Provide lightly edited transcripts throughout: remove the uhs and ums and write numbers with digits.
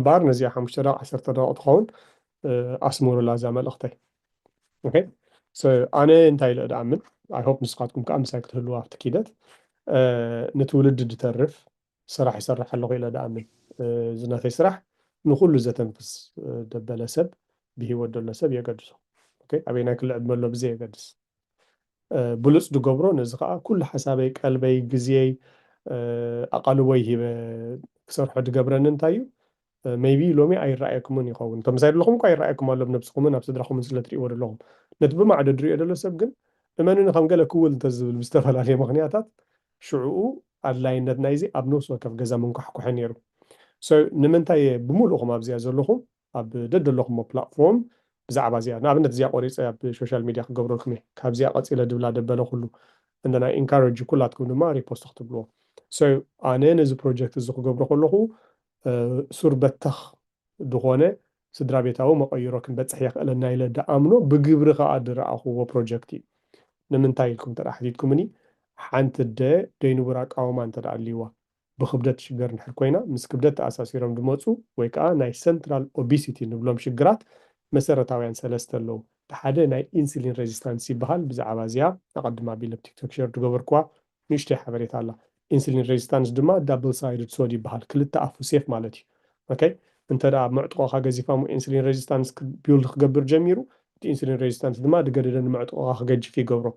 بار نزيا 5 10 دقائق تخون أسمور لازم الأختي أوكي أنا أنت إلى دعمل I hope نسقطكم كأمسك تهلوا أفتكيدت نتولد دترف صراحة يصرح اللغة إلى دعمل زناتي يسرح نقول زتنفس دبل سب به ودل سب يقدسه أوكي أبينا كل عدم له بزي يقدس بلوس دو قبرو نزقا كل حسابي قلبي جزيي أقلوي هي كسر حد قبرن انتايو maybe لومي أي رأيكم يخون طب مثلا لهم كأي رأيكم على بنفسكم نفس درخم مثل تري ور لهم نتبع مع دري أدلة سبقن إما إنه خم قال كول تزول مستفعل عليه مغنياتات شعوء اللاين نايزي أبنوس وكف جزا من كحكو حنيرو نمنتاي بمولهم أبزي أزلهم أب ضد لهم بلاتفورم بزعبا زياد نابنت زياد قريص أب سوشيال ميديا قبرو لكمي كاب زياد قصيلة دولا دبلو كله عندنا encourage كلاتكم ما ريبوست تكتبلو أنا نزو بروجكت زخ قبرو كله ሱርበታኽ ድኾነ ስድራ ቤታዊ መቐይሮ ክንበፅሕ የኽእለና ኢለ ደኣምኖ ብግብሪ ከዓ ድረኣኽዎ ፕሮጀክት እዩ ንምንታይ ኢልኩም ተዳ ሓቲትኩምኒ ሓንቲ ደ ደይንቡር ኣቃወማ እንተዳ ኣልይዋ ብክብደት ሽገር ንድሕር ኮይና ምስ ክብደት ተኣሳሲሮም ድመፁ ወይ ከዓ ናይ ሰንትራል ኦቢሲቲ ንብሎም ሽግራት መሰረታውያን ሰለስተ ኣለዉ እቲ ሓደ ናይ ኢንሱሊን ሬዚስታንስ ይበሃል ብዛዕባ እዚኣ ኣቐድማ ኣቢለ ቲክቶክ ሸር ትገበርክዋ ንእሽተይ ሓበሬታ ኣላ ኢንሱሊን ሬዚስታንስ ድማ ዳብል ሳይድድ ሶድ ይበሃል ክልተ ኣፉ ሴፍ ማለት እዩ ኦኬ እንተ ዳ ምዕጥቆኻ ገዚፋ ኢንሱሊን ሬዚስታንስ ቢውልድ ክገብር ጀሚሩ እቲ ኢንሱሊን ሬዚስታንስ ድማ ድገደደ ንምዕጥቆኻ ክገጅፍ ይገብሮ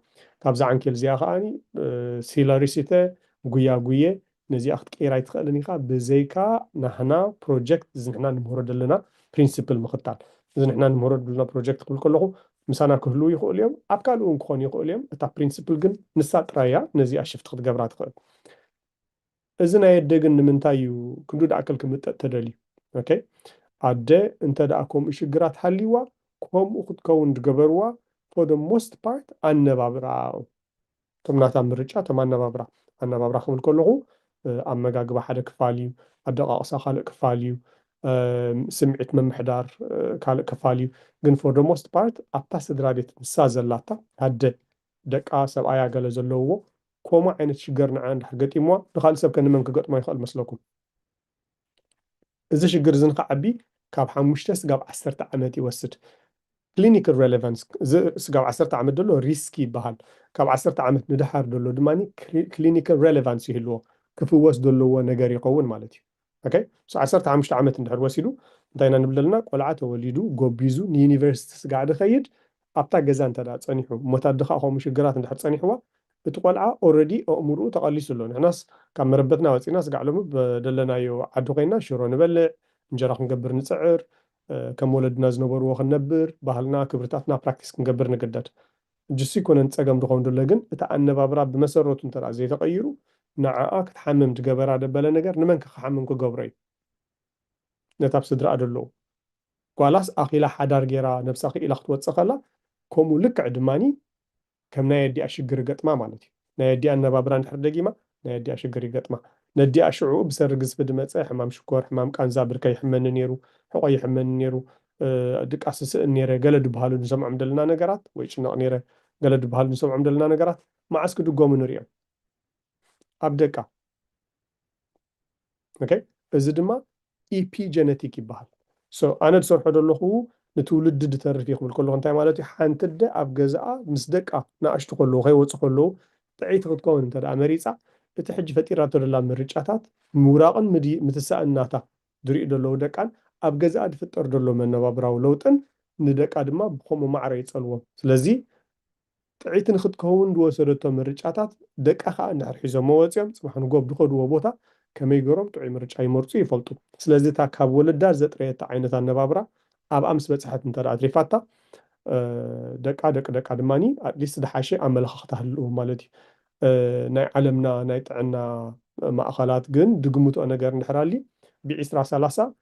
ካብዛ ዓንኬል እዚኣ ከዓኒ ሲላሪሲተ ጉያ ጉየ ነዚኣ ክትቀይራ ይትኽእልን ኢኻ ብዘይካ ናህና ፕሮጀክት እዚ ንሕና ንምህሮ ዘለና ፕሪንሲፕል ምኽታል እዚ ንሕና ንምህሮ ዘለና ፕሮጀክት ክብል ከለኹ ምሳና ክህልው ይኽእሉ እዮም ኣብ ካልእ እውን ክኾኑ ይኽእሉ እዮም እታ ፕሪንሲፕል ግን ንሳ ጥራያ ነዚኣ ሽፍቲ ክትገብራ ትኽእል እዚ ናይ ኣደ ግን ንምንታይ እዩ ክንዱ ዳኣከል ክምጠጥ ተደልዩ ኦኬ ኣደ እንተ ደኣ ከምኡ ሽግራት ሃልይዋ ከምኡ ክትከውን ዝገበርዋ ፎር ደ ሞስት ፓርት ኣነባብራ እቶም ናታ ምርጫ እቶም ኣነባብራ ክብል ከለኹ ኣመጋግባ ሓደ ክፋል እዩ ኣደቃቕሳ ካልእ ክፋል እዩ ስምዒት መምሕዳር ካልእ ክፋል እዩ ግን ፎር ደ ሞስት ፓርት ኣብታ ስድራ ቤት ንሳ ዘላታ ኣደ ደቃ ሰብኣያ ገለ ዘለውዎ كوما عين الشجر عند حقتي مو دخل سب كان من كقط ما يخل مسلكم إذا شجر زنقة عبي كاب حمشتس قاب 10 عامات يوسد clinical relevance قاب 10 عامات دلو ريسكي بحال كاب 10 عامات ندحر دلو دماني clinical relevance يهلو كفوس دلو نجاري قوون مالتي اوكي سو 10 عامات ندحر وسيلو داينا نبللنا قلعات وليدو غوبيزو يونيفرسيتيز قاعد خيد ابتا جزان تدا صنيحو متادخا مشجرات ندحر صنيحوا بتقولع already أموره تقليص لون ناس كان مربتنا وسيناس قاعلهم بدلنا يو عدو قينا شرو نبلع نجرح نقبر نسعر كم ولد ناز نبر وخ نبر بحالنا كبرتاتنا براكتس نقبر نقدر جسي كون نتسقم دخون دلجن تأنى بابرا بمسروت ترى زي تغيروا نعاك تحمم تقبر على بلا نجر نمنك حمم كقبري نتاب صدر أدلو قالاس أخي لا حدار جرا نفس أخي إلى خطوة سخلا كومو لك عدماني كم نايدي أشجر قطمة مالتي نايدي أنا بابران حردقيمة نايدي أشجر قطمة ندي أشعو بسرقز بدمت حمام شكور حمام كان زابر كي حمن نيرو حقي حمن نيرو دك أساس نيره قلد بحالو نسمع عمدلنا نقرات ويش نيره قلد بحالو نسمع عمدلنا نقرات ما عسكو دقو من ريم أبدكا أوكي بزدما epigenetic يبحال أنا تصور حدو اللخو نتولد دترفي يقول كله أنت مالتي حنتد أبجزاء مصدقة نعشت كله غير وتقوله تعيت تكون أنت الأمريكا بتحج فتيرات ولا مرجعات مراقن مدي متساءل ناتا دري دلو دكان أبجزاء دفتر دلو من نبابراو لوتن ندك أدمى بخم معريت ألوه سلزي تعيت نخد كون دو سرتو مرجعات دك أخا نعرف إذا مواتيم سبحان الله بخد وبوتا كما يقولون تعي مرجع يمرتي يفلتو سلزي تاكاب ولد دار زت ريت عينة النبابرا أب أمس بتسحت أنت رأتري فاتا دك دماني ليس ده حاشي عمل خطه له مالتي ناي علمنا ناي تعنا مأخلات جن دقمت أنا قرن حرالي بعسرة سلاسة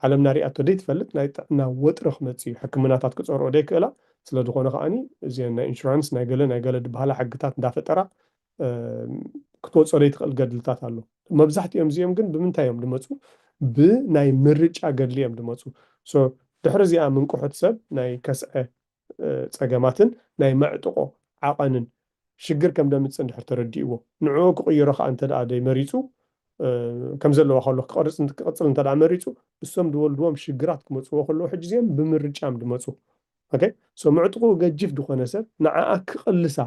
علمنا رئته ديت فلت ناي تعنا وترخ متسي حكمنا تاتكسر وديك لا سلا دخونا خاني زين ناي إنشورانس ناي قال بحاله حقتات دافع ترى كتوت صريت الجدلتات له ما بزحت يوم زيهم جن بمنتهى يوم دمتو بناي مرج أقل ليهم دمتو دحر زيها من قحط سب ناي كسأ تساقماتن ناي معتقو عقنن شجر كم دمت سندحر ترديقو نعوك قيرخ أنت دي مريسو ከም ዘለዎ ከሎ ክቅፅል እንተ ደኣ መሪፁ እሶም ዝወልድዎም ሽግራት ክመፅዎ ከለዉ ሕጂ እዚኦም ብምርጫም ድመፁ ኦኬ ሶ ምዕጥቑ ገጂፍ ድኾነ ሰብ ንዓኣ ክቕልሳ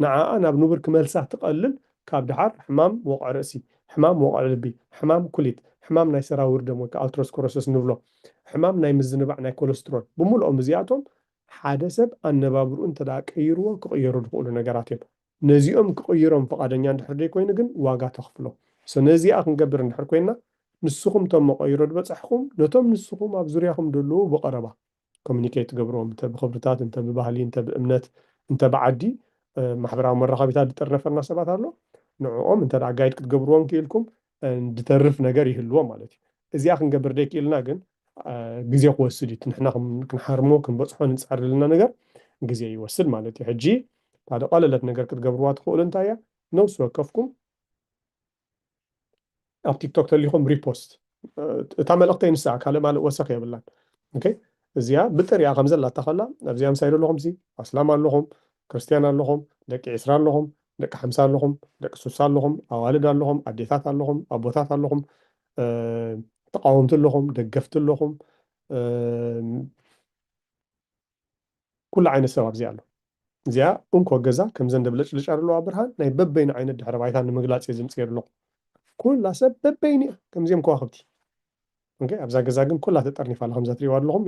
ንዓኣ ናብ ንቡር ክመልሳ ትቐልል ካብ ድሓር ሕማም ወቕዒ ርእሲ ሕማም ወቕዒ ልቢ ሕማም ኩሊት ሕማም ናይ ሰራዊር ደም ወይ ከዓ ኣልትሮስኮሮሲስ ንብሎ ሕማም ናይ ምዝንባዕ ናይ ኮለስትሮል ብምልኦም እዚኣቶም ሓደ ሰብ ኣነባብርኡ እንተ ደኣ ቀይርዎ ክቕየሩ ዝኽእሉ ነገራት እዮም ነዚኦም ክቕይሮም ፈቓደኛ እንድሕር ዘይኮይኑ ግን ዋጋ ተኽፍሎ ነዚኣ ክንገብር እንድሕር ኮይንና ንስኹም እቶም መቐይሮ ዝበፅሕኩም ነቶም ንስኹም ኣብ ዙርያኹም ደለዉ ብቐረባ ኮሚኒኬት ገብርዎም እንተ ብክብርታት እንተ ብባህሊ እንተ ብእምነት እንተ ብዓዲ ማሕበራዊ መራኸቢታት ዝጠርነፈና ሰባት ኣሎ ንዕኦም እንተ ደኣ ጋይድ ክትገብርዎም ክኢልኩም እንድተርፍ ነገር ይህልዎም ማለት እዩ እዚኣ ክንገብር ደይክኢልና ግን ግዜ ክወስድ እዩ ንሕና ክንሓርሞ ክንበፅሖ ንፃር ዘለና ነገር ግዜ ይወስድ ማለት እዩ ሕጂ ሓደ ቀለለት ነገር ክትገብርዋ ትኽእሉ እንታይ እያ ነብሲ ወከፍኩም ኣብ ቲክቶክ ተሊኹም ሪፖስት እታ መልእኽተይ ንስኣ ካልእ ማልእ ወሰኽ የብላን ኦኬ እዚኣ ብጥሪኣ ከም ዘላታ ከላ ኣብዚኣ ምሳይ ኣለኹም ሲ ኣስላም ኣለኹም ክርስቲያን ኣለኹም ደቂ 20 ኣለኹም ደቂ 50 ኣለኹም ደቂ 60 ኣለኹም ኣዋልድ ኣለኹም ኣዴታት ኣለኹም ኣቦታት ኣለኹም ተቃወምቲ ኣለኹም ደገፍቲ ኣለኹም ኩሉ ዓይነት ሰብ ኣብዚኣ ኣሎ እዚኣ እንኮ ገዛ ከምዘን ደብለጭልጭ ኣለዋ ብርሃን ናይ በበይኑ ዓይነት ድሕረ ባይታ ንምግላፅ እየ ዝምፅእ ኣለኹ ኩላ ሰብ በበይኒ ከምዚኦም ከዋኽብቲ ኦኬ ኣብዛ ገዛ ግን ኩላ ተጠርኒፋ ኣላ ከምዛ ትሪእዋ ኣለኹም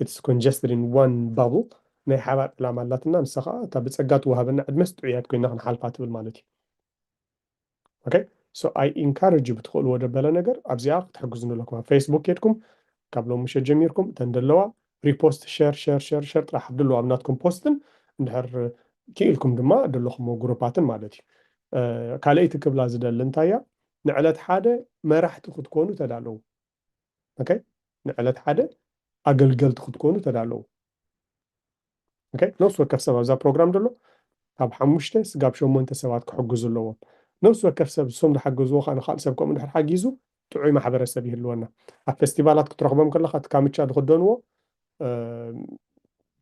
ኢትስ ኮንጀስትድ ኢን ዋን ባብል ናይ ሓባር ዕላማ ኣላትና ንሳ ከዓ እታ ብፀጋ ትወሃበና ዕድመስ ጥዑያት ኮይና ክንሓልፋ ትብል ማለት እዩ ኦኬ ሶ ኣይ ኢንካሬጅ ብትኽእልዎ ደበለ ነገር ኣብዚኣ ክትሕግዙ ኣለኩም ኣብ ፌስቡክ ኬድኩም ካብ ሎም ምሸት ጀሚርኩም እተን ደለዋ ሪፖስት ሸር ጥራሕ ኣብድለዋ ኣብ ናትኩም ፖስትን እንድሕር ክኢልኩም ድማ ደለኹሞ ጉሩፓትን ማለት እዩ ካልአይቲ ክብላ ዝደሊ እንታይ እያ ንዕለት ሓደ መራሕቲ ክትኮኑ ተዳለዉ ኦኬ ንዕለት ሓደ ኣገልገልቲ ክትኮኑ ተዳለዉ ኦኬ ነብሲ ወከፍ ሰብ ኣብዛ ፕሮግራም ደሎ ካብ 5 ስጋብ 8 ሰባት ክሕግዙ ኣለዎም ነብሲ ወከፍ ሰብ እሶም ዝሓገዝዎ ከዓ ንካልእ ሰብ ከምኡ ድሕር ሓጊዙ ጥዑይ ማሕበረሰብ ይህልወና ኣብ ፌስቲቫላት ክትረኽቦም ከለካ እቲ ካምቻ ዝክደንዎ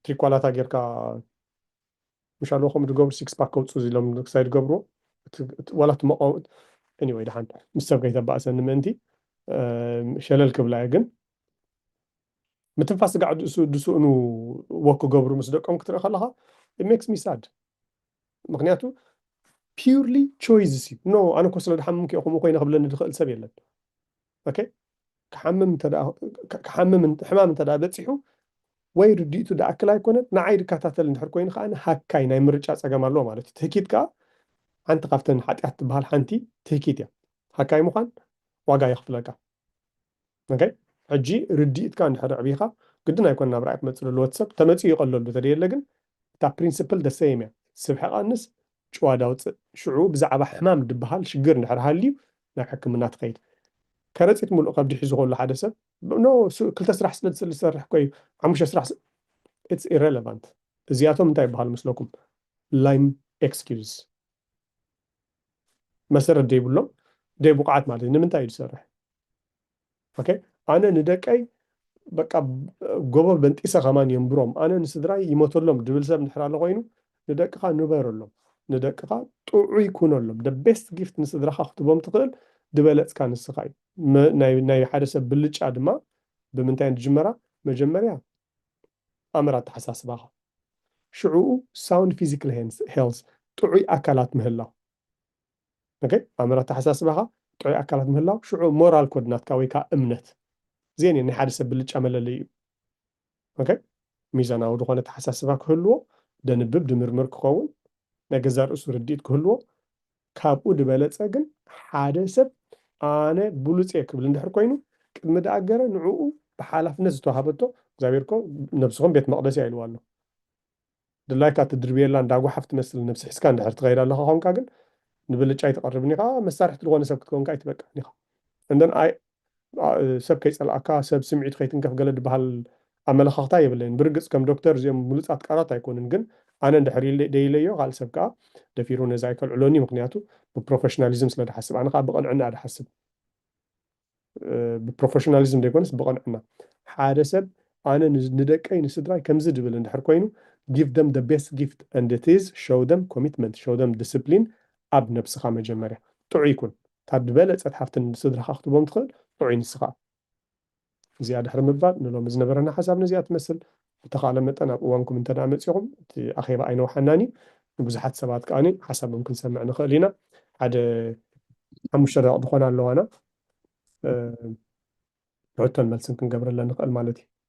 ትሪኳላታ ጌርካ مش على وخم تجبر سيكس باك كوتس زي لهم سايد جبرو ولا تمقاوت anyway ده حن مستبقى يتبع سن منتي شلل كبلا يجن متنفس قاعد دسو إنه وكو جبرو مصدقهم كتير خلاها it makes me sad مقنعته purely choices no أنا كسر ده حمم كي أخو مقين قبل ندخل سبيلا أوكي كحمم تدا كحمم حمام تدا بتسيحو ወይ ርዲቱ ዳኣክል ኣይኮነን ንዓይ ድከታተል እንድሕር ኮይኑ ከዓ ሃካይ ናይ ምርጫ ፀገም ኣለዎ ማለት እዩ ትህኪት ከዓ ሓንቲ ካብተን ሓጢኣት ትበሃል ሓንቲ ትህኪት እያ ሃካይ ምዃን ዋጋ የኽፍለካ ኦኬ ሕጂ ርዲእትካ እንድሕር ዕብይኻ ግድን ኣይኮን ናብ ራእይ ክመፅእ ዘለዎ ሰብ ተመፅኡ ይቐለሉ ተደየለ ግን እታ ፕሪንስፕል ደሰይም እያ ስብሒ ቀንስ ጭዋ ዳውፅእ ሽዑ ብዛዕባ ሕማም ድበሃል ሽግር እንድሕር ሃልዩ ናብ ሕክምና ትኸይድ ከረፂት ሙሉእ ከብዲ ሒዙ ከሎ ሓደ ሰብ ኖ ክልተ ስራሕ ስለ ዝሰርሕ ኮይ 5 ስራሕ it's irrelevant እዚኣቶም እንታይ ይበሃል መስለኩም ላይም ኤክስኪውዝ መሰረት ደይብሎም ደይብቕዓት ማለት እዩ ንምንታይ እዩ ዝሰርሕ ኦኬ ኣነ ንደቀይ በቃ ጎበብ በንጢሰ ከማን የንብሮም ኣነ ንስድራይ ይሞተሎም ድብል ሰብ እንድሕር ኣሎ ኮይኑ ንደቅኻ ንበረሎም ንደቅኻ ጥዑይ ኩነሎም the best gift ንስድራኻ ክትቦም ትኽእል ድበለፅካ ንስኻ እዩ ናይ ሓደ ሰብ ብልጫ ድማ ብምንታይ እንድጅመራ መጀመርያ ኣምራ ተሓሳስባኻ ሽዑኡ ሳውንድ ፊዚካል ሄልስ ጥዑይ ኣካላት ምህላው ኦኬ ኣምራ ተሓሳስባኻ ጥዑይ ኣካላት ምህላው ሽዑ ሞራል ኮድናትካ ወይ ከዓ እምነት እዚአን ናይ ሓደ ሰብ ብልጫ መለለይ እዩ ኦኬ ሚዛናዊ ዝኾነ ተሓሳስባ ክህልዎ ደንብብ ድምርምር ክኸውን ናይ ገዛ ርእሱ ርዲኢት ክህልዎ ካብኡ ድበለፀ ግን ሓደ ሰብ ኣነ ብሉፅ እየ ክብል እንድሕር ኮይኑ ቅድሚ ደኣገረ ንዕኡ ብሓላፍነት ዝተዋሃበቶ እግዚኣብሔር ኮ ነብስኹም ቤት መቕደስ ኢልዎ ኣሎ ድላይካ ትድርብየላ እንዳጓሓፍ ትመስል ነብሲ ሒዝካ እንድሕር ትኸይድ ኣለኻ ኮንካ ግን ንብልጫ ይትቐርብኒ ኢኻ መሳርሕቲ ዝኾነ ሰብ ክትኮንካ ይትበቅዕኒ ኢኻ እንደን ሰብ ከይፀልኣካ ሰብ ስምዒት ከይትንከፍ ገለ ድበሃል ኣመለኻኽታ የብለይን ብርግፅ ከም ዶክተር እዚኦም ምሉፃት ቃላት ኣይኮኑን ግን ኣነ እንድሕር ደይለዮ ካልእ ሰብ ከዓ ደፊሩ ነዛ ኣይከልዕሎኒ ምክንያቱ ብፕሮፌሽናሊዝም ስለ ድሓስብ ኣነ ከዓ ብቐንዕና ድሓስብ ብፕሮፌሽናሊዝም ደይኮነስ ብቐንዕና ሓደ ሰብ ኣነ ንደቀይ ንስድራይ ከምዚ ድብል እንድሕር ኮይኑ give them the best gift and it is show them commitment show them discipline ኣብ ነብስኻ መጀመርያ ጥዑይ ይኩን بلፀት ሓፍትን ስድራኻ ክትቦም ትኽእል ውዑይ ንስኻ እዚኣ ድሕሪ ምባል ንሎም ዝነበረና ሓሳብ ነዚኣ ትመስል ብተኻለ መጠን ኣብ እዋንኩም እንተዳ መፂኹም እቲ ኣኼባ ኣይነውሓናኒ ንብዙሓት ሰባት ከዓኒ ሓሳቦም ክንሰምዕ ንኽእል ኢና ሓደ 5 ደቂቕ ዝኾና ኣለዋና ሕቶን መልስን ክንገብረለን ንኽእል ማለት እዩ